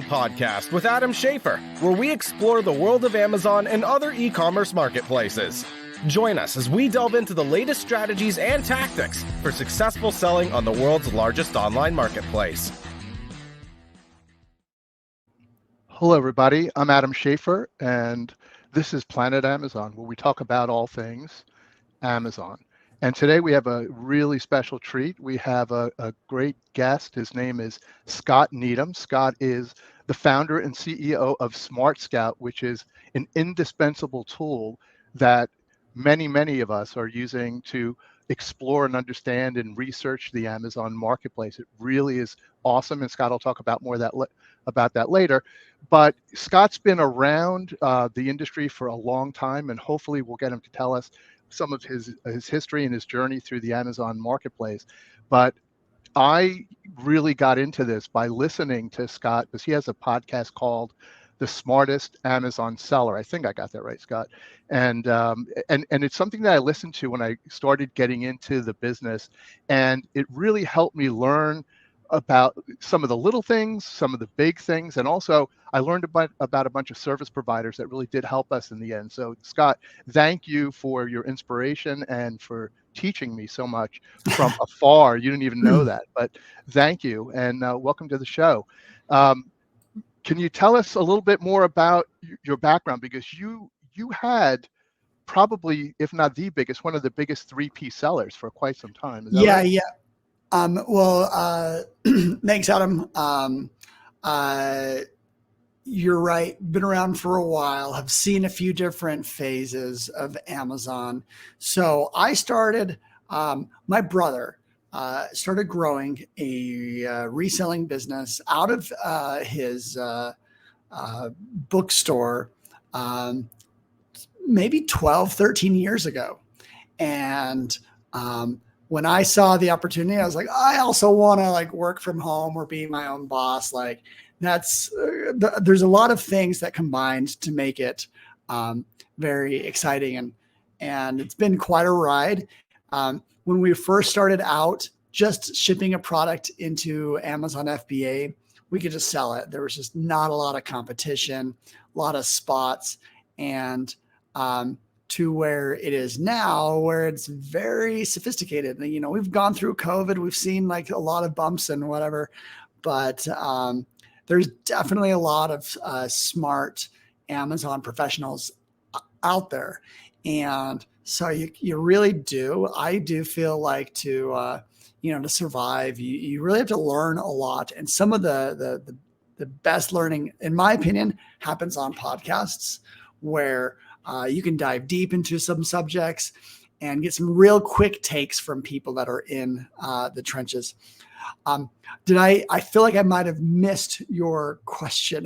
Podcast with Adam Schaefer, where we explore the world of Amazon and other e-commerce marketplaces. Join us as we delve into the latest strategies and tactics for successful selling on the world's largest online marketplace. Hello, everybody. I'm Adam Schaefer, and this is Planet Amazon, where we talk about all things Amazon. And today we have a really special treat. We have a great guest. His name is Scott Needham. Scott is the founder and CEO of SmartScout, which is an indispensable tool that many of us are using to explore and understand and research the Amazon marketplace. It really is awesome, and Scott will talk about more about that later. But Scott's been around the industry for a long time, and hopefully we'll get him to tell us some of his history and his journey through the Amazon marketplace. But I really got into this by listening to Scott, because he has a podcast called The Smartest Amazon Seller. I think I got that right, Scott. And it's something that I listened to when I started getting into the business, and it really helped me learn about some of the little things, some of the big things, and also I learned about a bunch of service providers that really did help us in the end. So Scott, thank you for your inspiration and for teaching me so much from afar. You didn't even know that, but thank you, and welcome to the show. Can you tell us a little bit more about your background? Because you had probably, if not the biggest, one of the biggest 3P sellers for quite some time. Is that right? Yeah. Thanks, Adam. You're right. Been around for a while, have seen a few different phases of Amazon. So I started, my brother started growing a reselling business out of his bookstore maybe 12, 13 years ago. And when I saw the opportunity, I was like, I also want to work from home or be my own boss. There's a lot of things that combined to make it very exciting. And it's been quite a ride. When we first started out, just shipping a product into Amazon FBA, we could just sell it. There was just not a lot of competition, a lot of spots, and to where it is now, where it's very sophisticated. We've gone through COVID, we've seen a lot of bumps and whatever, but there's definitely a lot of smart Amazon professionals out there. And so you really do. I do feel like to survive, you really have to learn a lot. And some of the best learning, in my opinion, happens on podcasts, where you can dive deep into some subjects and get some real quick takes from people that are in the trenches. I feel like I might have missed your question.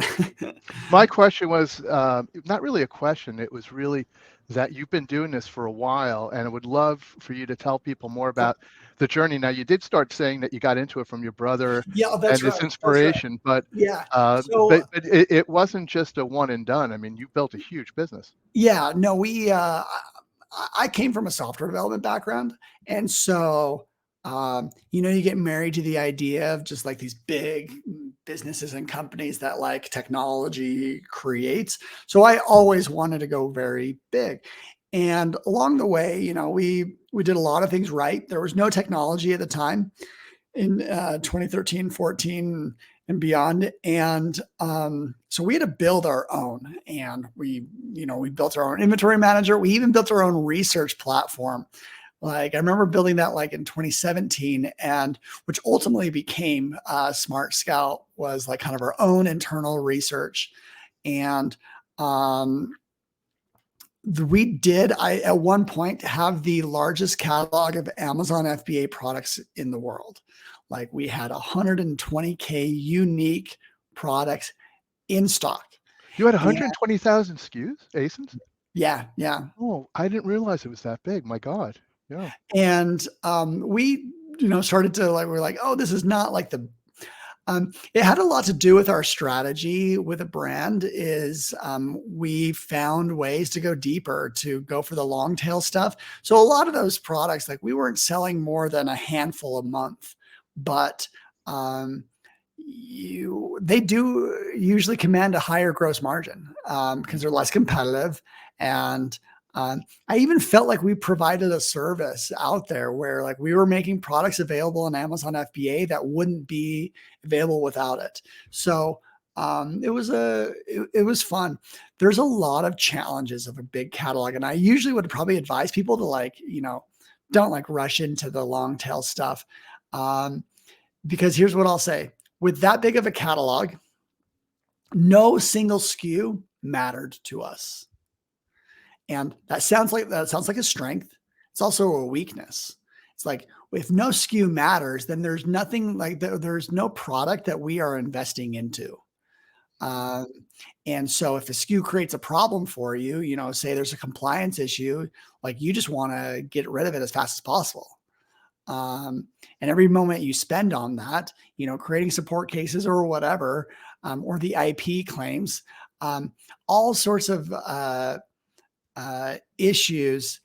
My question was not really a question. It was really that you've been doing this for a while, and I would love for you to tell people more about the journey. Now, you did start saying that you got into it from your brother and his inspiration, but it wasn't just a one and done. I mean, you built a huge business. Yeah, no, I came from a software development background. And so, you get married to the idea of just these big businesses and companies that technology creates. So I always wanted to go very big. And along the way, we did a lot of things right. There was no technology at the time in 2013, 14 and beyond. And so we had to build our own, and we built our own inventory manager. We even built our own research platform. I remember building that in 2017, and which ultimately became SmartScout, was kind of our own internal research. And we did, at one point, have the largest catalog of Amazon FBA products in the world. We had 120K unique products in stock. You had 120,000 SKUs, ASINs? Yeah. Oh, I didn't realize it was that big. My God. Yeah. And we, started to we're like, oh, this is not the it had a lot to do with our strategy with a brand. Is we found ways to go deeper, to go for the long tail stuff. So a lot of those products, we weren't selling more than a handful a month, but they do usually command a higher gross margin because they're less competitive. And I even felt like we provided a service out there where like we were making products available on Amazon FBA that wouldn't be available without it. So it was fun. There's a lot of challenges of a big catalog, and I usually would probably advise people to like, don't like rush into the long tail stuff. Because here's what I'll say: with that big of a catalog, no single SKU mattered to us. And that sounds like a strength. It's also a weakness. It's like, if no SKU matters, then there's nothing like there's no product that we are investing into. And so if a SKU creates a problem for you, say there's a compliance issue, like you just want to get rid of it as fast as possible. And every moment you spend on that, creating support cases or whatever, or the IP claims, all sorts of issues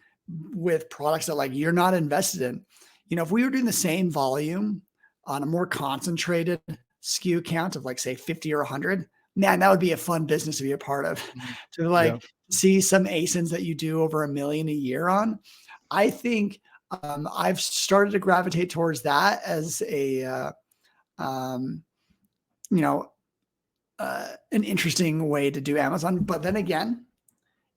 with products that like you're not invested in. If we were doing the same volume on a more concentrated SKU count of like say 50 or 100, man, that would be a fun business to be a part of. To like see some ASINs that you do over $1 million a year on. I think I've started to gravitate towards that as an interesting way to do Amazon. But then again,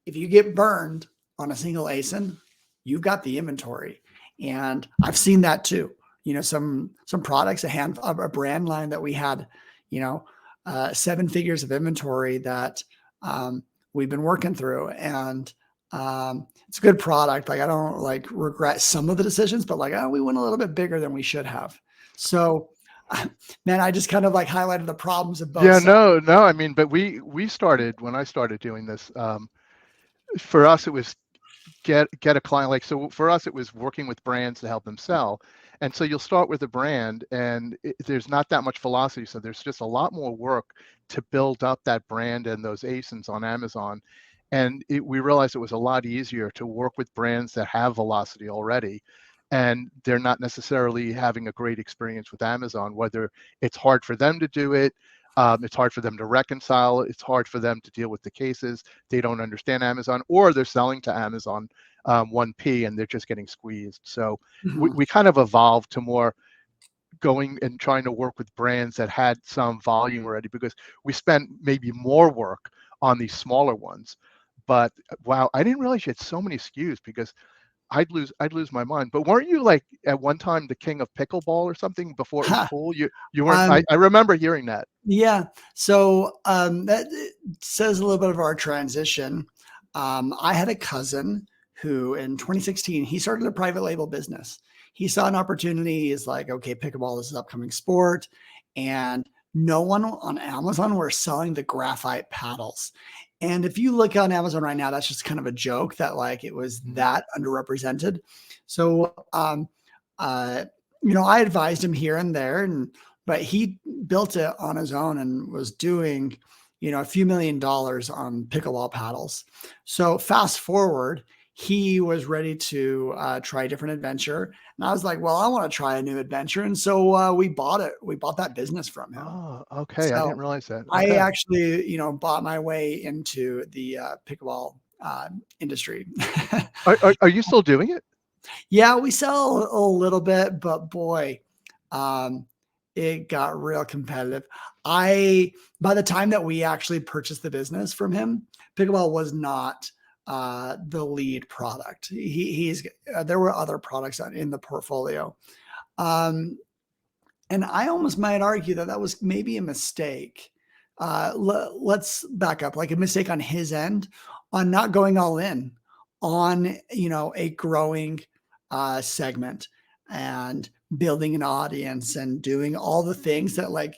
if you get burned on a single ASIN, you've got the inventory. And I've seen that too. Some products, a brand line that we had, 7 figures of inventory that we've been working through. And it's a good product. Like I don't like regret some of the decisions, but like, we went a little bit bigger than we should have. So man, I just kind of like highlighted the problems of both. Yeah, sides. No. I mean, but we started, when I started doing this, for us, it was get a client. Like, so for us, it was working with brands to help them sell. And so you'll start with a brand and there's not that much velocity. So there's just a lot more work to build up that brand and those ASINs on Amazon. And we realized it was a lot easier to work with brands that have velocity already. And they're not necessarily having a great experience with Amazon, whether it's hard for them to do it. It's hard for them to reconcile. It's hard for them to deal with the cases. They don't understand Amazon, or they're selling to Amazon 1P and they're just getting squeezed. So we kind of evolved to more going and trying to work with brands that had some volume already, because we spent maybe more work on these smaller ones. But wow, I didn't realize you had so many SKUs, because I'd lose my mind. But weren't you like at one time the king of pickleball or something before it was cool? You weren't. I remember hearing that. Yeah. So that says a little bit of our transition. I had a cousin who in 2016, he started a private label business. He saw an opportunity. He's like, okay, pickleball is an upcoming sport. And no one on Amazon were selling the graphite paddles. And if you look on Amazon right now, that's just kind of a joke that like it was that underrepresented. So, I advised him here and there, but he built it on his own and was doing, a few $1 million on pickleball paddles. So fast forward, he was ready to try a different adventure. And I was like, well, I want to try a new adventure. And so we bought it. We bought that business from him. Oh, okay. So I didn't realize that. Okay. I actually, bought my way into the pickleball industry. Are you still doing it? Yeah, we sell a little bit, but boy, it got real competitive. By the time that we actually purchased the business from him, pickleball was not the lead product. There were other products in the portfolio. And I almost might argue that was maybe a mistake. Let's back up, like a mistake on his end on not going all in on, a growing segment and building an audience and doing all the things that like,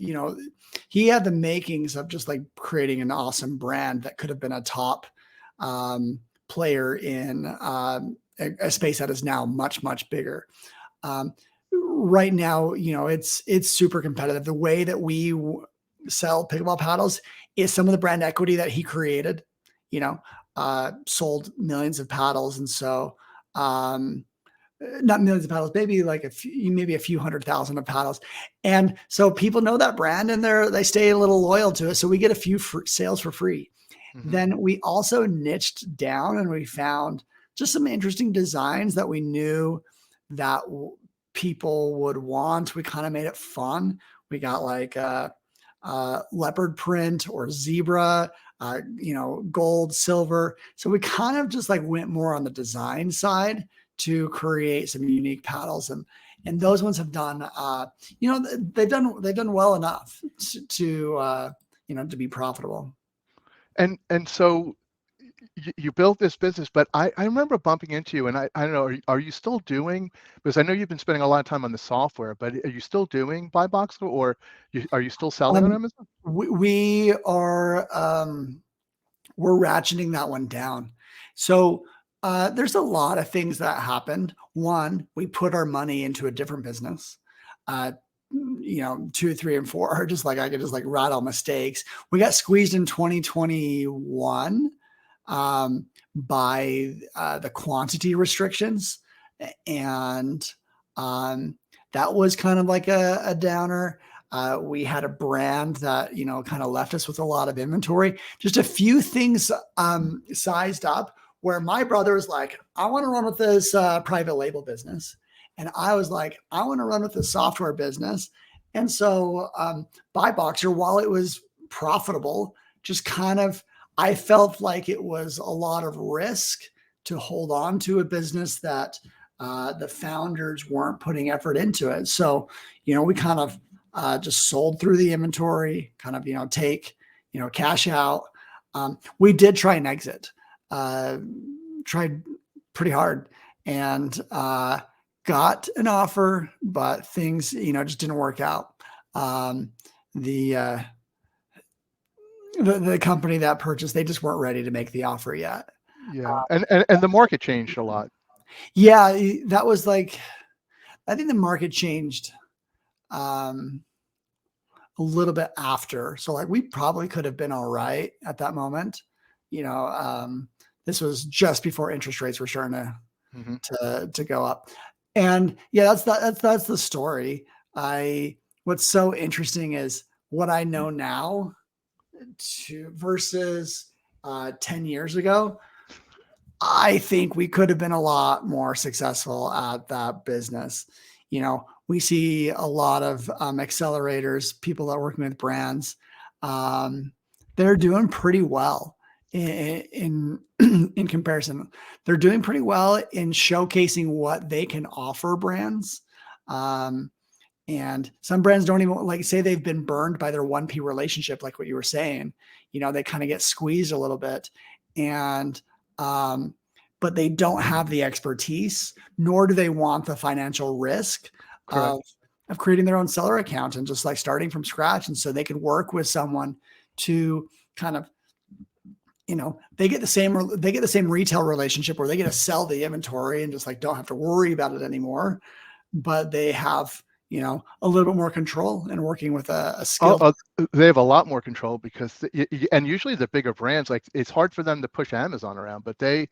he had the makings of just like creating an awesome brand that could have been a top player in a space that is now much, much bigger. Right now, it's super competitive. The way that we sell pickleball paddles is some of the brand equity that he created, sold millions of paddles. And so not millions of paddles, maybe like maybe a few 100,000 of paddles. And so people know that brand and they stay a little loyal to it. So we get a few sales for free. Then we also niched down and we found just some interesting designs that we knew that people would want. We kind of made it fun. We got like leopard print or zebra, gold, silver. So we kind of just like went more on the design side to create some unique paddles, and those ones have done, they've done well enough to be profitable. And so you built this business, but I remember bumping into you, and I don't know, are you still doing, because I know you've been spending a lot of time on the software, but are you still doing Buy Box, or are you still selling on Amazon? We are, we're ratcheting that one down. So there's a lot of things that happened. One, we put our money into a different business. 2, 3, and 4 are just like, I could just like rattle mistakes. We got squeezed in 2021 by the quantity restrictions. And that was kind of like a downer. We had a brand that, kind of left us with a lot of inventory. Just a few things sized up where my brother was like, I want to run with this private label business. And I was like, I want to run with the software business. And so Buy Boxer, while it was profitable, just kind of, I felt like it was a lot of risk to hold on to a business that the founders weren't putting effort into it. So, we kind of just sold through the inventory, kind of, take, cash out. We did try and exit, tried pretty hard, and got an offer, but things, just didn't work out. The company that purchased, they just weren't ready to make the offer yet. Yeah. And the market changed a lot. Yeah. That was like, I think the market changed a little bit after. So like, we probably could have been all right at that moment. This was just before interest rates were starting to go up. And yeah, that's the story. What's so interesting is what I know now versus 10 years ago. I think we could have been a lot more successful at that business. We see a lot of accelerators, people that are working with brands. They're doing pretty well in comparison. They're doing pretty well in showcasing what they can offer brands. And some brands don't even, like, say they've been burned by their 1P relationship, like what you were saying, they kind of get squeezed a little bit, and but they don't have the expertise, nor do they want the financial risk of creating their own seller account and just like starting from scratch. And so they could work with someone to kind of, they get the same retail relationship where they get to sell the inventory and just like don't have to worry about it anymore, but they have, a little bit more control and working with a skill. They have a lot more control because, and usually the bigger brands, like, it's hard for them to push Amazon around, but we're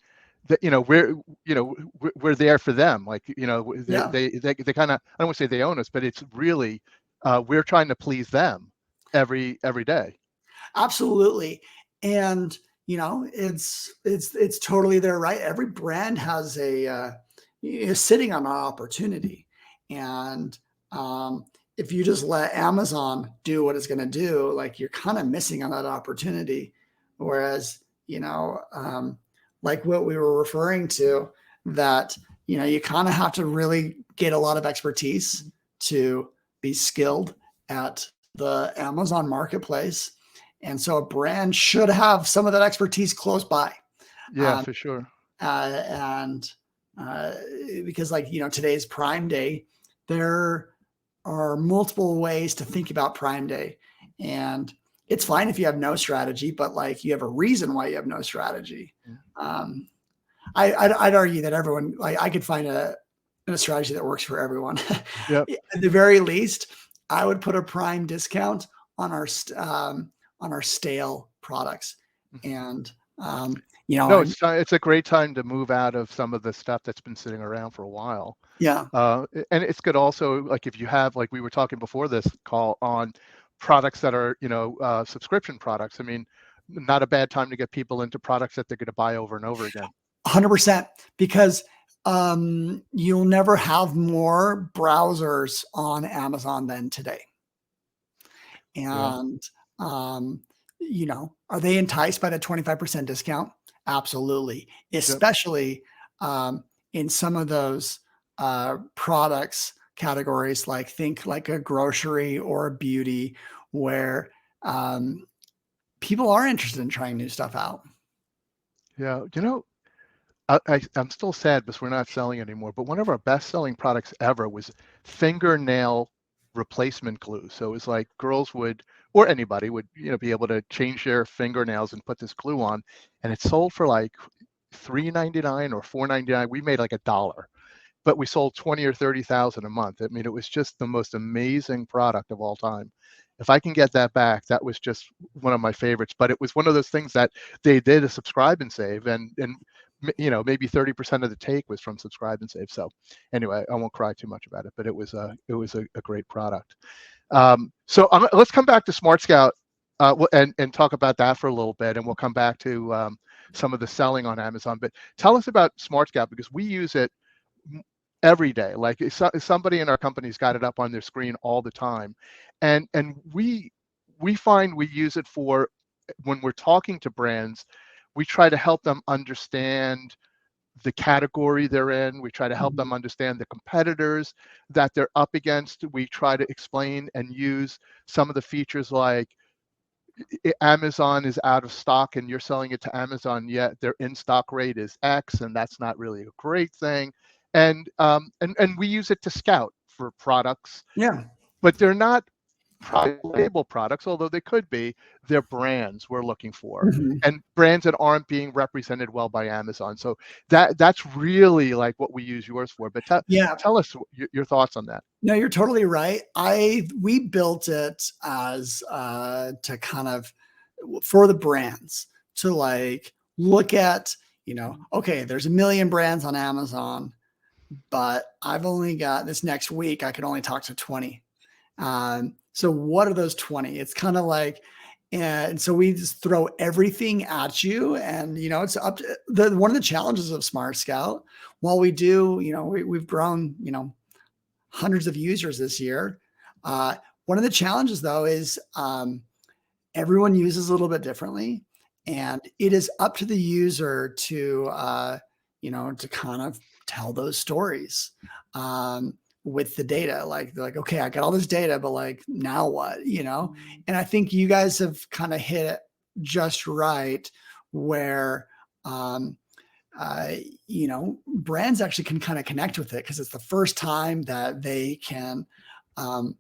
there for them. Like, they kind of, I don't want to say they own us, but it's really, we're trying to please them every day. Absolutely. And, it's totally their right. Every brand has is sitting on an opportunity. And if you just let Amazon do what it's going to do, like, you're kind of missing on that opportunity. Whereas, like what we were referring to, that, you kind of have to really get a lot of expertise to be skilled at the Amazon marketplace. And so a brand should have some of that expertise close by. Yeah, for sure. And because, like, today's Prime Day, there are multiple ways to think about Prime Day. And it's fine if you have no strategy, but like, you have a reason why you have no strategy. I'd argue that everyone, like, I could find a strategy that works for everyone. Yep. At the very least, I would put a Prime discount on our stale products. And No, it's a great time to move out of some of the stuff that's been sitting around for a while. Yeah. And it's good also, like if you have, like we were talking before this call on products that are, subscription products. I mean, not a bad time to get people into products that they're going to buy over and over again. 100%, because you'll never have more browsers on Amazon than today. And, are they enticed by the 25% discount? Absolutely. Especially in some of those products categories, think like a grocery or a beauty, where people are interested in trying new stuff out. Yeah. I'm still sad because we're not selling anymore, but one of our best selling products ever was fingernail replacement glue. So it was like girls would, or anybody would, be able to change their fingernails and put this glue on, and it sold for like $3.99 or $4.99. We made like $1, but we sold 20 or 30,000 a month. I mean, it was just the most amazing product of all time. If I can get that back, that was just one of my favorites. But it was one of those things that they did a subscribe and save, and maybe 30% of the take was from subscribe and save. So anyway, I won't cry too much about it, but it was a great product. So let's come back to SmartScout and talk about that for a little bit, and we'll come back to some of the selling on Amazon. But tell us about SmartScout, because we use it every day. Like somebody in our company's got it up on their screen all the time, and we find we use it for when we're talking to brands. We try to help them understand the category they're in. We try to help them understand the competitors that they're up against. We try to explain and use some of the features, like Amazon is out of stock and you're selling it to Amazon, yet their in-stock rate is X, and that's not really a great thing. And we use it to scout for products. Yeah. But they're not private label products, although they could be. They're brands we're looking for, and brands that aren't being represented well by Amazon. So that's really like what we use yours for. But tell us your thoughts on that. No, you're totally right. We built it as to kind of for the brands to like look at, okay, there's 1 million brands on Amazon, but I've only got this next week, I could only talk to 20. So what are those 20? It's kind of like, and so we just throw everything at you. And, it's up to one of the challenges of SmartScout. While we do, we've grown, hundreds of users this year. One of the challenges though is everyone uses a little bit differently, and it is up to the user to, to kind of tell those stories. With the data, like they're like, okay, I got all this data, but like, now what, and I think you guys have kind of hit it just right, where, brands actually can kind of connect with it, because it's the first time that they can, have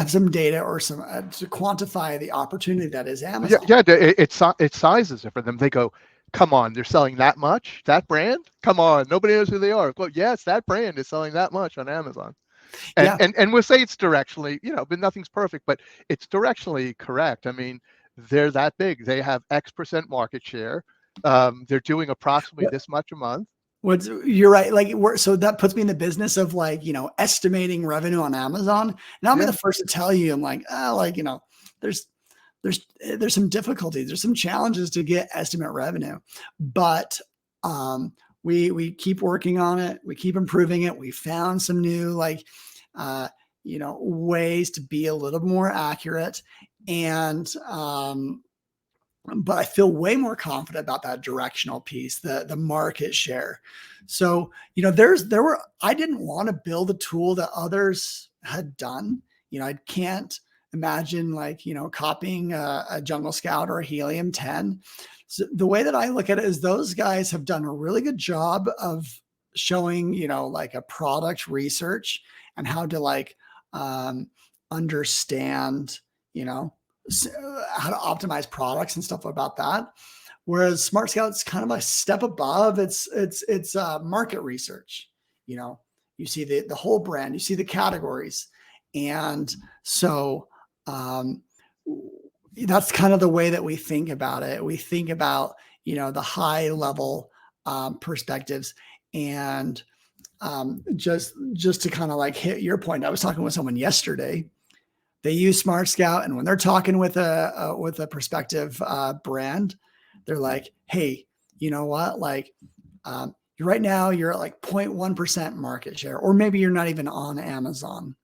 some data or some to quantify the opportunity that is Amazon. Yeah, its size is different. Them, they go, come on, they're selling that much? That brand? Come on, nobody knows who they are. Well, yes, that brand is selling that much on Amazon. And we'll say it's directionally, but nothing's perfect, but it's directionally correct. I mean, they're that big. They have X% market share. They're doing approximately this much a month. You're right. Like so that puts me in the business of like, estimating revenue on Amazon. And I'll be the first to tell you, I'm like, there's some difficulties. There's some challenges to get estimate revenue, but we keep working on it. We keep improving it. We found some new ways to be a little more accurate, and but I feel way more confident about that directional piece, the market share. So I didn't want to build a tool that others had done. I can't imagine copying a Jungle Scout or a Helium 10. So the way that I look at it is those guys have done a really good job of showing, like a product research and how to understand, how to optimize products and stuff about that. Whereas SmartScout's kind of a step above. It's market research. You see the whole brand, you see the categories. And so, that's kind of the way that we think about it. We think about, the high level perspectives. And just to kind of like hit your point, I was talking with someone yesterday. They use SmartScout, and when they're talking with a prospective brand, they're like, "Hey, you know what? Like, right now you're at like 0.1% market share, or maybe you're not even on Amazon.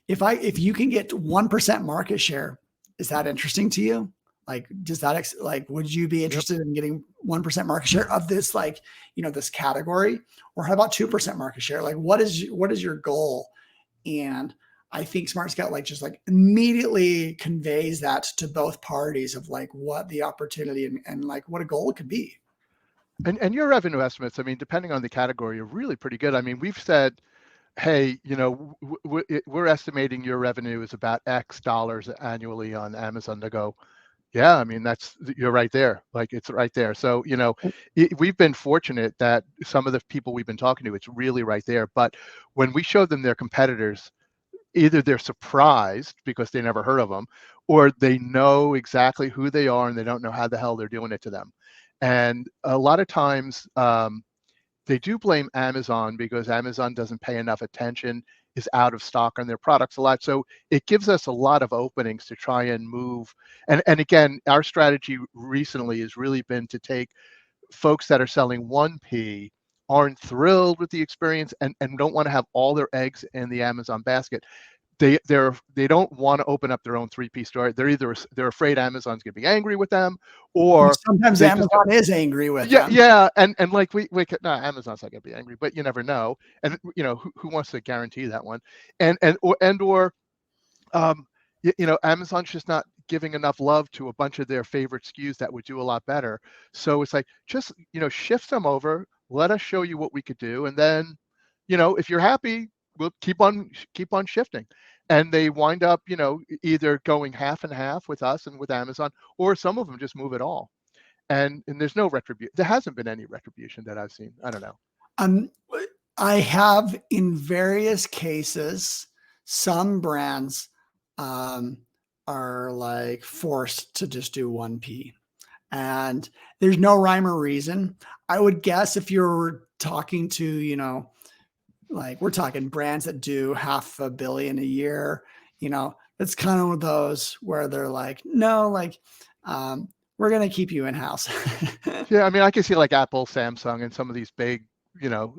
If you can get 1% market share, is that interesting to you? Like, does that would you be Yep. interested in getting 1% market share of this, like, this category? Or how about 2% market share? Like, what is your goal?" And I think Smart Scout just immediately conveys that to both parties of like what the opportunity and like what a goal it could be. And your revenue estimates, I mean, depending on the category, are really pretty good. I mean, we've said, hey, we're estimating your revenue is about X dollars annually on Amazon. To go, yeah, I mean, you're right there. Like, it's right there. So, we've been fortunate that some of the people we've been talking to, it's really right there. But when we show them their competitors, either they're surprised because they never heard of them, or they know exactly who they are and they don't know how the hell they're doing it to them. And a lot of times, they do blame Amazon because Amazon doesn't pay enough attention, is out of stock on their products a lot. So it gives us a lot of openings to try and move. And again, our strategy recently has really been to take folks that are selling 1P, aren't thrilled with the experience, and don't want to have all their eggs in the Amazon basket. They don't want to open up their own 3P store. They're afraid Amazon's going to be angry with them, or Sometimes they just Amazon is angry with yeah, them. yeah, and like we could, no, Amazon's not gonna be angry, but you never know. And who wants to guarantee that one? Or Amazon's just not giving enough love to a bunch of their favorite SKUs that would do a lot better. So it's like, just shift them over, let us show you what we could do, and then if you're happy, we'll keep on shifting. And they wind up either going half and half with us and with Amazon, or some of them just move it all. And there's no retribution. There hasn't been any retribution that I've seen. I don't know. Um, I have, in various cases, some brands um, are like forced to just do 1P, and there's no rhyme or reason. I would guess if you're talking to, like we're talking brands that do $500 million a year, it's kind of those where they're like, no, like, we're going to keep you in house. Yeah, I mean, I can see like Apple, Samsung, and some of these big,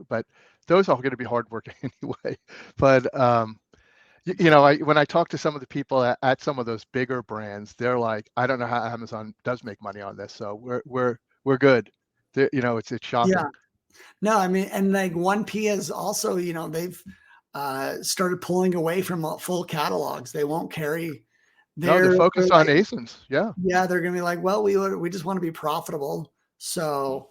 but those are going to be hardworking anyway. But when I talk to some of the people at some of those bigger brands, they're like, I don't know how Amazon does make money on this, so we're good. It's shocking. Yeah. No, I mean, and like 1P is also, they've started pulling away from full catalogs. They won't carry No, the they're focus on like, ASINs. Yeah. yeah, they're gonna be like, well, we just want to be profitable. So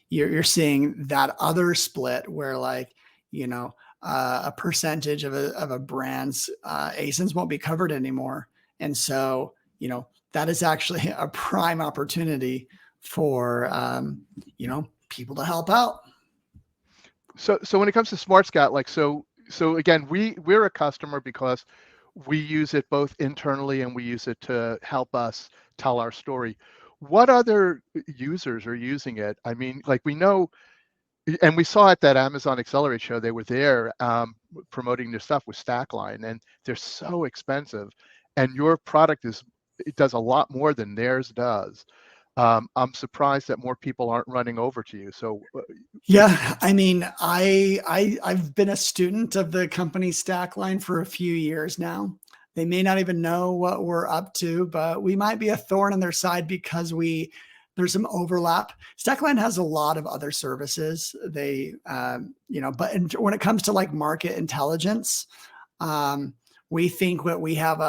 you're seeing that other split where like, a percentage of a brand's ASINs won't be covered anymore. And so, that is actually a prime opportunity for people to help out. So when it comes to SmartScout, like so again, we're a customer because we use it both internally and we use it to help us tell our story. What other users are using it? I mean, like we know, and we saw at that Amazon Accelerate show, they were there promoting their stuff with Stackline, and they're so expensive, and your product it does a lot more than theirs does. I'm surprised that more people aren't running over to you. So Yeah, I mean, I've been a student of the company Stackline for a few years now. They may not even know what we're up to, but we might be a thorn in their side because there's some overlap. Stackline has a lot of other services. But when it comes to like market intelligence, we think that we have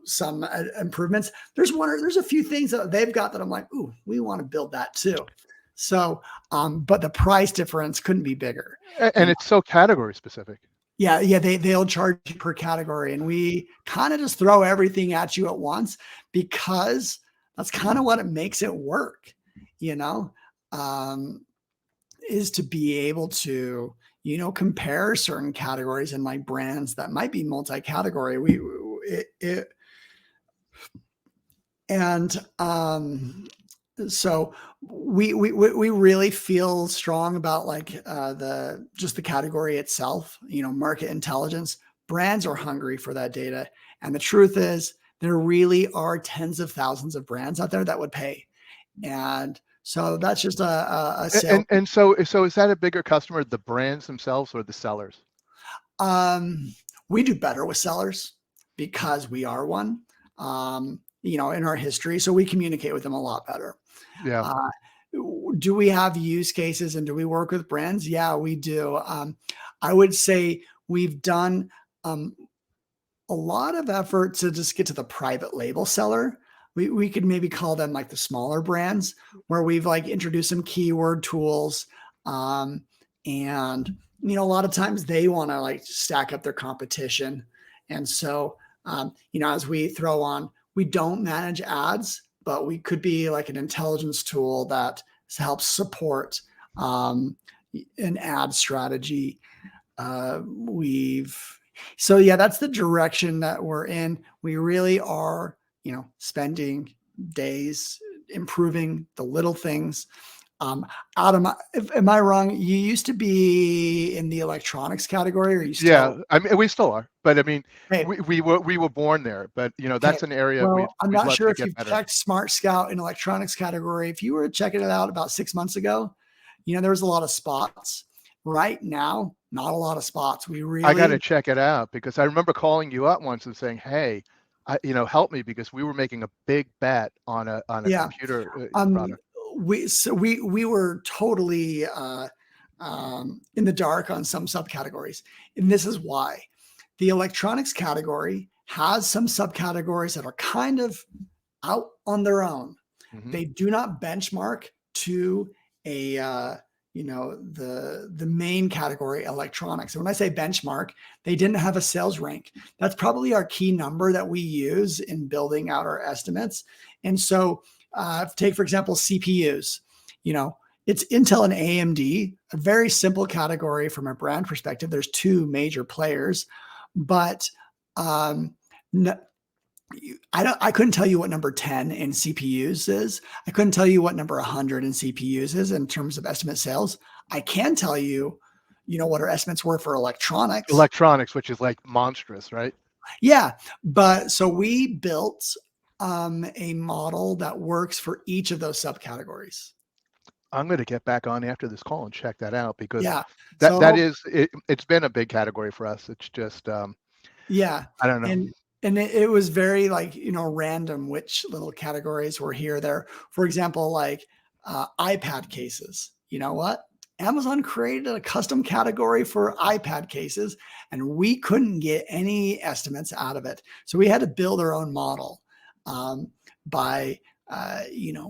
some improvements. There's a few things that they've got that I'm like, ooh, we want to build that too. So, but the price difference couldn't be bigger. and it's so category specific. Yeah, they'll charge you per category, and we kind of just throw everything at you at once because that's kind of what it makes it work, is to be able to compare certain categories and like brands that might be multi-category. So we really feel strong about like the category itself, market intelligence. Brands are hungry for that data. And the truth is there really are tens of thousands of brands out there that would pay. And so that's just a sale. And so is that a bigger customer, the brands themselves or the sellers? We do better with sellers because we are one, in our history. So we communicate with them a lot better. Yeah. Do we have use cases and do we work with brands? Yeah, we do. I would say we've done a lot of effort to just get to the private label seller. We could maybe call them like the smaller brands where we've like introduced some keyword tools. And, a lot of times they want to like stack up their competition. And so, as we throw on, we don't manage ads, but we could be like an intelligence tool that helps support an ad strategy. So yeah, that's the direction that we're in. We really are, spending days improving the little things. Adam, am I wrong? You used to be in the electronics category, or you still? Yeah, I mean, we still are, but I mean, Hey. we were born there, but that's an area I'm we'd not love sure to if get you've better. checked SmartScout in electronics category. If you were checking it out about 6 months ago, there was a lot of spots. Right now, not a lot of spots. I got to check it out because I remember calling you up once and saying, "Hey, help me," because we were making a big bet on a computer product. We were totally in the dark on some subcategories, and this is why. The electronics category has some subcategories that are kind of out on their own. Mm-hmm. They do not benchmark to a the main category, electronics. And when I say benchmark, they didn't have a sales rank. That's probably our key number that we use in building out our estimates. And so take, for example, CPUs. It's Intel and AMD, a very simple category from a brand perspective. There's two major players, but I couldn't tell you what number 10 in CPUs is. I couldn't tell you what number 100 in CPUs is in terms of estimate sales. I can tell you, what our estimates were for electronics. Electronics, which is like monstrous, right? Yeah. But so we built a model that works for each of those subcategories. I'm going to get back on after this call and check that out because it's been a big category for us. It's just, I don't know. And it was very like, random which little categories were here, there. For example, like iPad cases. You know what? Amazon created a custom category for iPad cases, and we couldn't get any estimates out of it. So we had to build our own model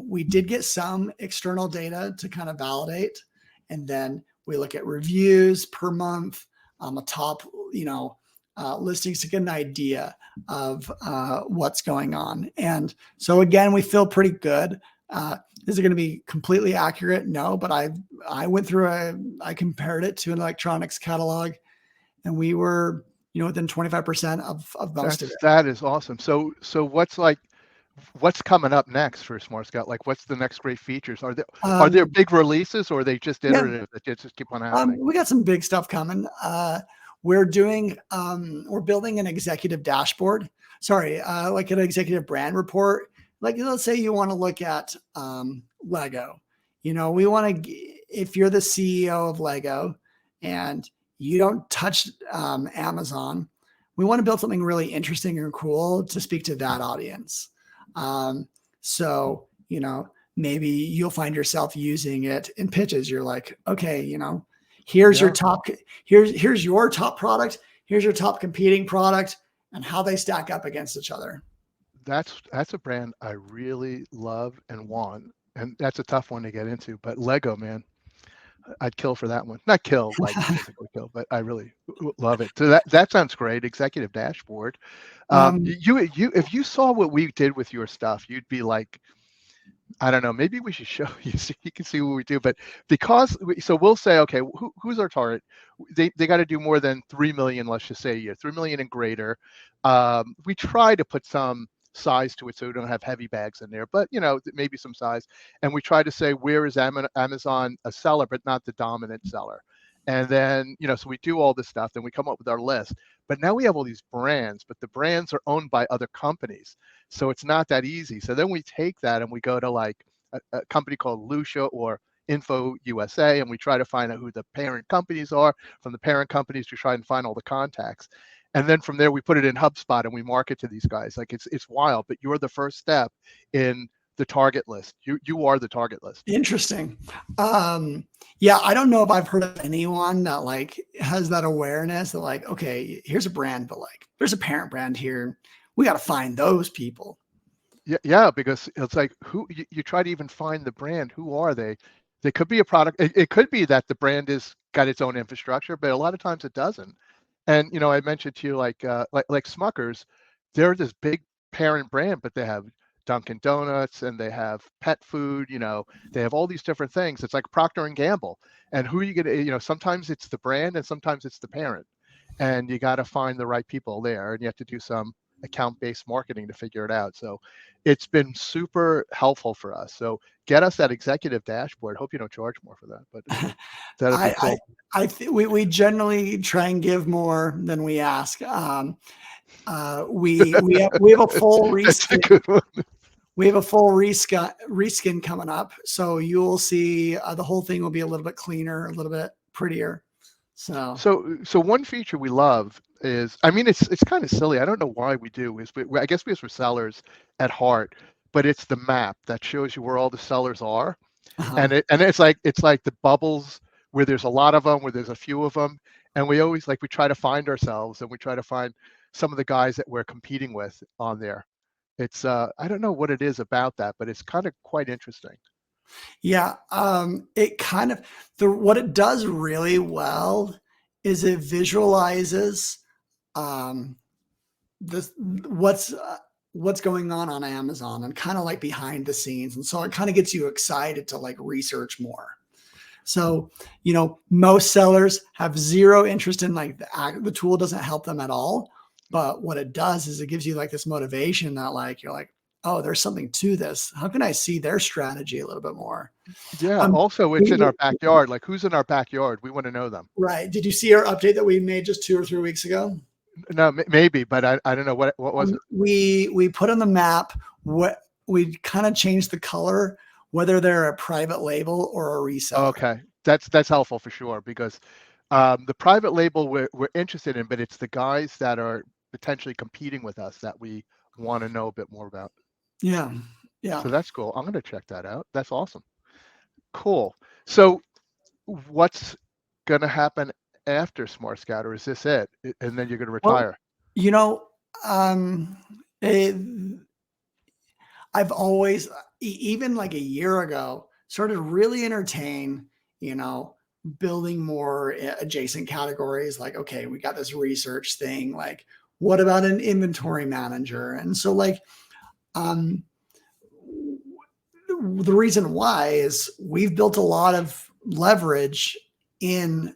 we did get some external data to kind of validate. And then we look at reviews per month on the top, listings to get an idea of what's going on. And so again, we feel pretty good. Is it going to be completely accurate? No, but I went through I compared it to an electronics catalog, and we were, within 25% of most of it. That is awesome. So what's coming up next for SmartScout? Like, what's the next great features? Are there big releases, or are they just iterative that just keep on happening? We got some big stuff coming. We're building an executive dashboard. Like an executive brand report. Like, let's say you want to look at Lego. We want to, if you're the CEO of Lego and you don't touch Amazon, we want to build something really interesting and cool to speak to that audience. So, maybe you'll find yourself using it in pitches. You're like, okay, here's your top product. Here's your top competing product and how they stack up against each other. That's a brand I really love and want. And that's a tough one to get into, but Lego, man, I'd kill for that one. Not kill, like physically kill, but I really love it. So that sounds great. Executive dashboard. If you saw what we did with your stuff, you'd be like, I don't know. Maybe we should show you so you can see what we do. But so we'll say, okay, who's our target? They got to do more than 3 million, let's just say a year, 3 million and greater. We try to put some size to it so we don't have heavy bags in there, but maybe some size. And we try to say, where is Amazon a seller, but not the dominant seller? And then, so we do all this stuff, then we come up with our list. But now we have all these brands, but the brands are owned by other companies. So it's not that easy. So then we take that and we go to like a company called Lucia or Info USA, and we try to find out who the parent companies are. From the parent companies, we try and find all the contacts. And then from there, we put it in HubSpot and we market to these guys. Like it's wild, but you're the first step in the target list. You are the target list. Interesting. Yeah, I don't know if I've heard of anyone that like has that awareness that like, okay, here's a brand, but like there's a parent brand here. We got to find those people. Yeah, because it's like you try to even find the brand. Who are they? They could be a product. It could be that the brand is got its own infrastructure, but a lot of times it doesn't. And I mentioned to you like Smuckers, they're this big parent brand, but they have Dunkin' Donuts and they have pet food. They have all these different things. It's like Procter and Gamble. And who are you gonna? Sometimes it's the brand and sometimes it's the parent, and you got to find the right people there, and you have to do some account-based marketing to figure it out. So it's been super helpful for us. So get us that executive dashboard. Hope you don't charge more for that, but that'd be cool. We generally try and give more than we ask. We have a full reskin. We have a full reskin coming up, so you'll see the whole thing will be a little bit cleaner, a little bit prettier. So one feature we love is, I mean, it's kind of silly. I don't know why we do. I guess because we're sellers at heart, but it's the map that shows you where all the sellers are, and it's like the bubbles where there's a lot of them, where there's a few of them, and we always we try to find ourselves and we try to find some of the guys that we're competing with on there. It's I don't know what it is about that, but it's kind of quite interesting. Yeah, it kind of what it does really well is it visualizes what's going on Amazon and kind of like behind the scenes, and so it kind of gets you excited to like research more. So most sellers have zero interest in like the tool doesn't help them at all, but what it does is it gives you like this motivation that like you're like, oh, there's something to this. How can I see their strategy a little bit more? Yeah. Also, it's in our backyard. Like, who's in our backyard? We want to know them. Right. Did you see our update that we made just 2 or 3 weeks ago? No, maybe, but I don't know what was it. We put on the map what we kind of changed the color, whether they're a private label or a reseller. Okay, that's helpful for sure, because the private label we're interested in, but it's the guys that are potentially competing with us that we want to know a bit more about. Yeah. So that's cool. I'm going to check that out. That's awesome. Cool. So what's going to happen after SmartScout, or is this it? And then you're going to retire? Well, I've always, even like a year ago, started really entertain, building more adjacent categories. Like, okay, we got this research thing. Like, what about an inventory manager? And so the reason why is we've built a lot of leverage in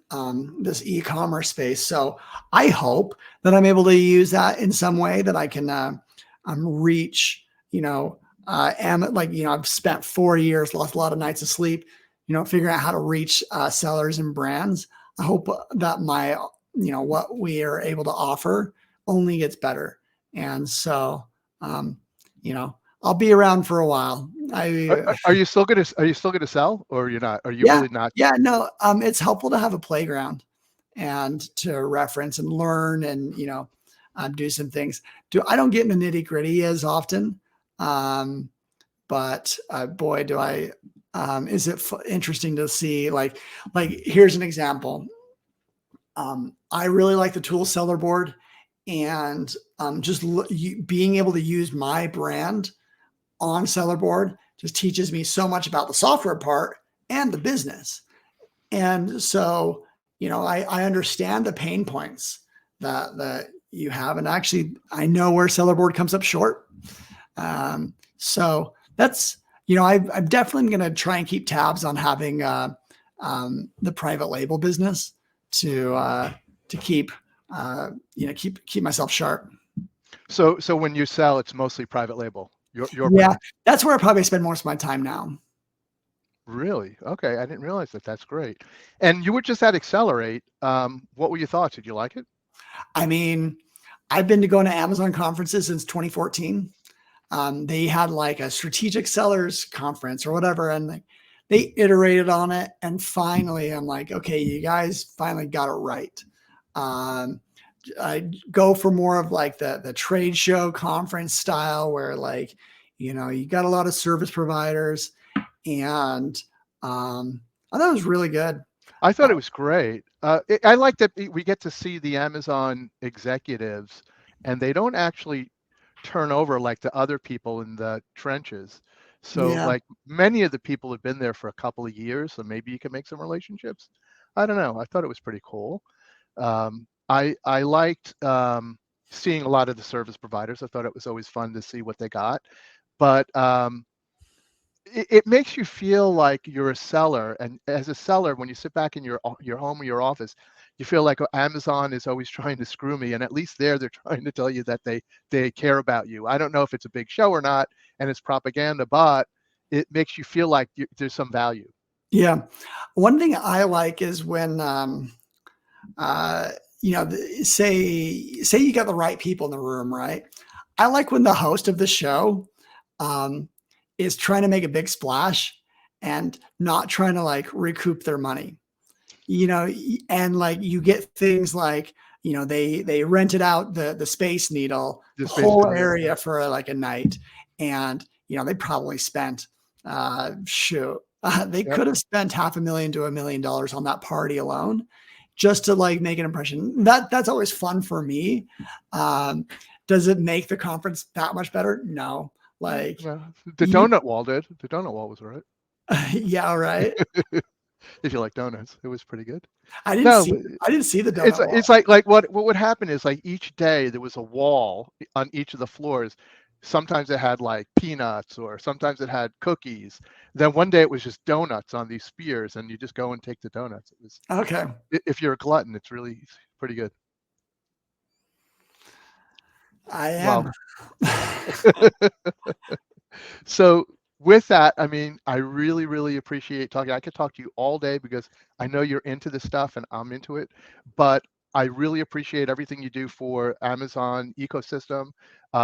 this e-commerce space. So I hope that I'm able to use that in some way that I can reach, I've spent 4 years, lost a lot of nights of sleep, figuring out how to reach sellers and brands. I hope that what we are able to offer only gets better. And so, I'll be around for a while. Are you still gonna sell, or you're not? Are you really not? Yeah, no. It's helpful to have a playground and to reference and learn and do some things. I don't get in the nitty gritty as often, but boy, do I. Is it interesting to see? Like here's an example. I really like the tool seller board, and being able to use my brand on seller board just teaches me so much about the software part and the business. And so, I understand the pain points that you have. And actually, I know where seller board comes up short. So I'm definitely going to try and keep tabs on having the private label business to keep keep myself sharp. So when you sell, it's mostly private label. Your Yeah, brand. that's where I probably spend most of my time now. Really? Okay, I didn't realize that. That's great. And you were just at Accelerate. What were your thoughts? Did you like it? I mean, I've been to going to Amazon conferences since 2014. They had like a strategic sellers conference or whatever, and they iterated on it. And finally, I'm like, okay, you guys finally got it right. I go for more of like the trade show conference style where like, you got a lot of service providers, and I thought it was really good. I thought it was great. I like that we get to see the Amazon executives, and they don't actually turn over like the other people in the trenches. So Yeah. like many of the people have been there for a couple of years, so maybe you can make some relationships. I don't know. I thought it was pretty cool. I liked seeing a lot of the service providers. I thought it was always fun to see what they got, but it makes you feel like you're a seller. And as a seller, when you sit back in your home or your office, you feel like Amazon is always trying to screw me. And at least they're trying to tell you that they care about you. I don't know if it's a big show or not, and it's propaganda, but it makes you feel like there's some value. Yeah. One thing I like is when, say you got the right people in the room, right? I like when the host of the show is trying to make a big splash and not trying to like recoup their money, and like you get things like, they rented out the Space Needle, the whole area for like a night. And, they probably spent, they could have spent $500,000 to $1 million on that party alone just to like make an impression. That's always fun for me. Does it make the conference that much better? No. Like the donut wall did. The donut wall was right. Yeah, right. If you like donuts, it was pretty good. I didn't see the donut wall. It's like what would happen is like each day there was a wall on each of the floors. Sometimes it had like peanuts, or sometimes it had cookies. Then one day it was just donuts on these spears, and you just go and take the donuts. It was okay. If you're a glutton, it's really pretty good. I am. Well, so with that, I mean, I really, really appreciate talking. I could talk to you all day because I know you're into this stuff and I'm into it, but I really appreciate everything you do for Amazon ecosystem,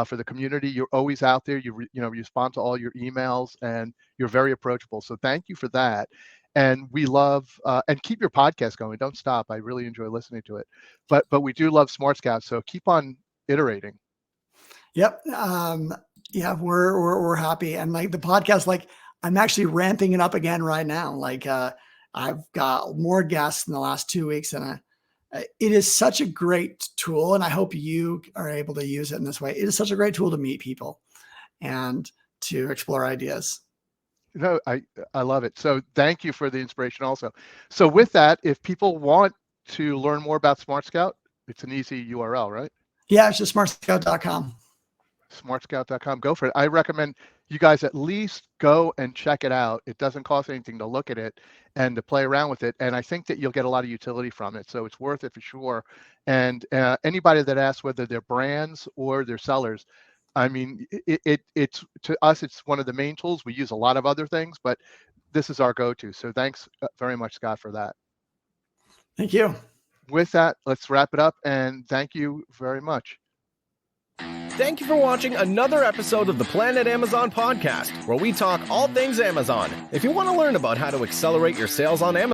for the community. You're always out there. You respond to all your emails, and you're very approachable. So thank you for that. And we love and keep your podcast going. Don't stop. I really enjoy listening to it. But we do love SmartScout. So keep on iterating. Yep. Yeah, we're happy. And like the podcast, like I'm actually ramping it up again right now. Like I've got more guests in the last 2 weeks, and it is such a great tool. And I hope you are able to use it in this way. It is such a great tool to meet people and to explore ideas. No, I love it. So thank you for the inspiration also. So with that, if people want to learn more about SmartScout, it's an easy URL, right? Yeah, it's just smartscout.com. SmartScout.com. Go for it. I recommend you guys at least go and check it out. It doesn't cost anything to look at it and to play around with it. And I think that you'll get a lot of utility from it. So it's worth it for sure. And anybody that asks whether they're brands or they're sellers, I mean, it's to us, it's one of the main tools. We use a lot of other things, but this is our go-to. So thanks very much, Scott, for that. Thank you. With that, let's wrap it up. And thank you very much. Thank you for watching another episode of the Planet Amazon podcast, where we talk all things Amazon. If you want to learn about how to accelerate your sales on Amazon,